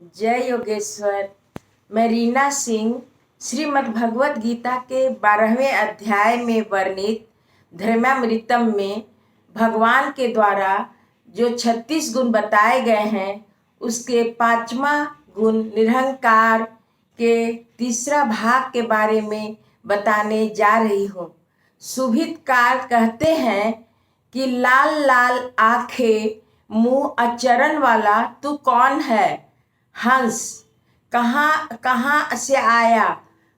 जय योगेश्वर। मैं रीना सिंह श्रीमद् भगवत गीता के 12वें अध्याय में वर्णित धर्मामृतम में भगवान के द्वारा जो 36 गुण बताए गए हैं उसके 5वां गुण निरहंकार के तीसरा भाग के बारे में बताने जा रही हूँ। सुभितकार कहते हैं कि लाल लाल आंखें मुंह अचरन वाला तू कौन है? हंस। कहाँ कहाँ से आया?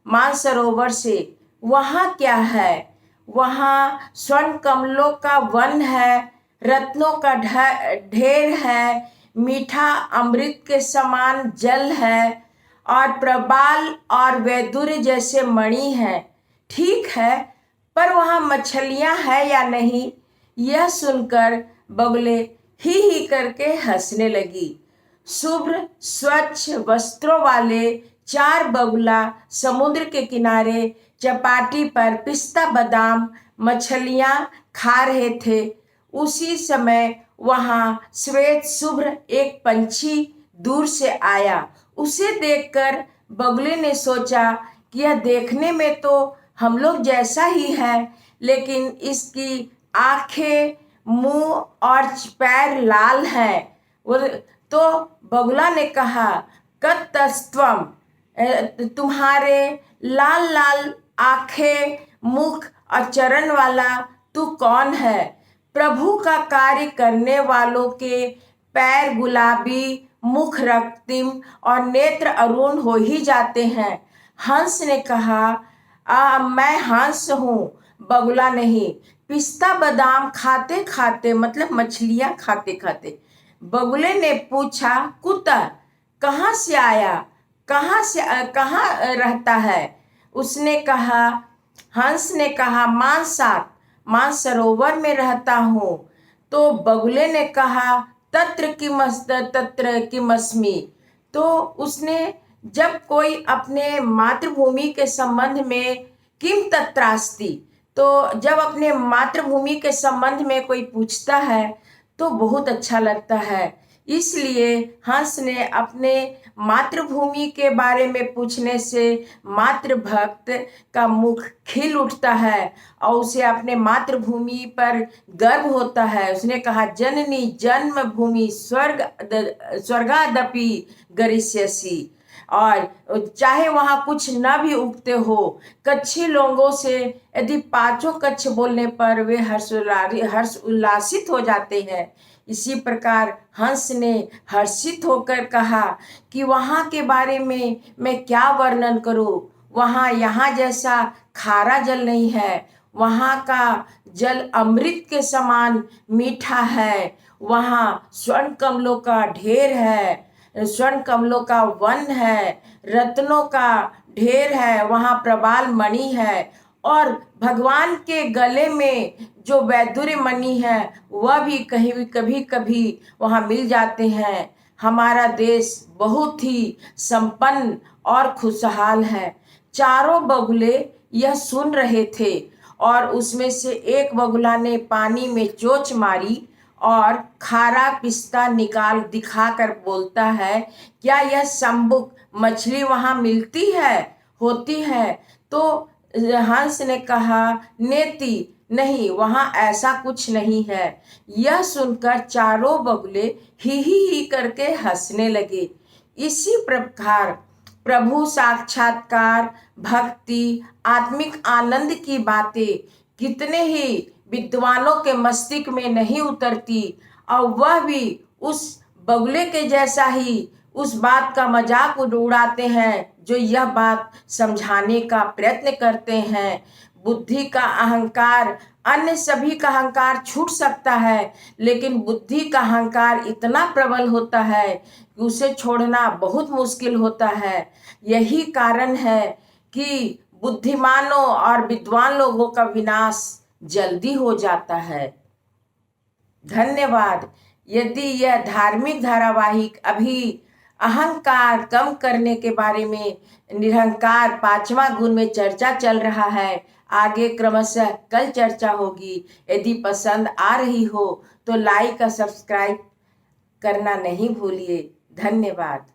मानसरोवर से। वहाँ क्या है? वहाँ स्वर्ण कमलों का वन है, रत्नों का ढेर है, मीठा अमृत के समान जल है और प्रबाल और वैदुर्य जैसे मणि है। ठीक है, पर वहाँ मछलियाँ हैं या नहीं? यह सुनकर बगुले ही करके हंसने लगी। शुभ्र स्वच्छ वस्त्रों वाले 4 बगुला समुद्र के किनारे चपाटी पर पिस्ता बादाम मछलियां खा रहे थे। उसी समय वहां श्वेत शुभ्र एक पंछी दूर से आया। उसे देखकर बगुले ने सोचा कि यह देखने में तो हम लोग जैसा ही है, लेकिन इसकी आंखें, मुंह और पैर लाल हैं। तो बगुला ने कहा, कतस्त्वम, तुम्हारे लाल लाल आंखें, मुख और चरण वाला तू कौन है? प्रभु का कार्य करने वालों के पैर गुलाबी, मुख रक्तिम और नेत्र अरुण हो ही जाते हैं। हंस ने कहा, मैं हंस हूँ, बगुला नहीं। पिस्ता बादाम खाते खाते, मतलब मछलियाँ खाते खाते, बगुले ने पूछा, कुत्ता कहाँ से आया? कहाँ रहता है? उसने कहा, हंस ने कहा, मानसरोवर में रहता हूँ। तो बगुले ने कहा, तत्र किमस्मि। तो उसने जब कोई अपने मातृभूमि के संबंध में किम तत्रास्ति, तो जब अपने मातृभूमि के संबंध में कोई पूछता है तो बहुत अच्छा लगता है। इसलिए हंस ने अपने मातृभूमि के बारे में पूछने से मातृभक्त का मुख खिल उठता है और उसे अपने मातृभूमि पर गर्व होता है। उसने कहा, जननी जन्मभूमि स्वर्गादपि गरिष्यसि। और चाहे वहाँ कुछ न भी उगते हो, कच्छी लोगों से यदि 5 कच्छ बोलने पर वे हर्ष उल्लासित हो जाते हैं। इसी प्रकार हंस ने हर्षित होकर कहा कि वहाँ के बारे में मैं क्या वर्णन करूँ। वहाँ यहाँ जैसा खारा जल नहीं है। वहाँ का जल अमृत के समान मीठा है। वहाँ स्वर्ण कमलों का ढेर है, स्वर्ण कमलों का वन है, रत्नों का ढेर है, वहाँ प्रबाल मणि है और भगवान के गले में जो वैदुर्य मणि है वह भी कभी कभी वहाँ मिल जाते हैं। हमारा देश बहुत ही संपन्न और खुशहाल है। चारों बगुले यह सुन रहे थे और उसमें से एक बगुला ने पानी में चोंच मारी और खारा पिस्ता निकाल दिखाकर बोलता है, क्या यह संबुक मछली वहाँ मिलती है, होती है? तो हंस ने कहा, नेति, नहीं, वहाँ ऐसा कुछ नहीं है। यह सुनकर चारों बगुले ही करके हंसने लगे। इसी प्रकार प्रभु साक्षात्कार, भक्ति, आत्मिक आनंद की बातें कितने ही विद्वानों के मस्तिष्क में नहीं उतरती और वह भी उस बगुले के जैसा ही उस बात का मजाक उड़ाते हैं जो यह बात समझाने का प्रयत्न करते हैं। बुद्धि का अहंकार, अन्य सभी का अहंकार छूट सकता है, लेकिन बुद्धि का अहंकार इतना प्रबल होता है कि उसे छोड़ना बहुत मुश्किल होता है। यही कारण है कि बुद्धिमानों और विद्वान लोगों का विनाश जल्दी हो जाता है। धन्यवाद। यदि यह धार्मिक धारावाहिक अभी अहंकार कम करने के बारे में निरहंकार 5वां गुण में चर्चा चल रहा है, आगे क्रमशः कल चर्चा होगी। यदि पसंद आ रही हो तो लाइक और सब्सक्राइब करना नहीं भूलिए। धन्यवाद।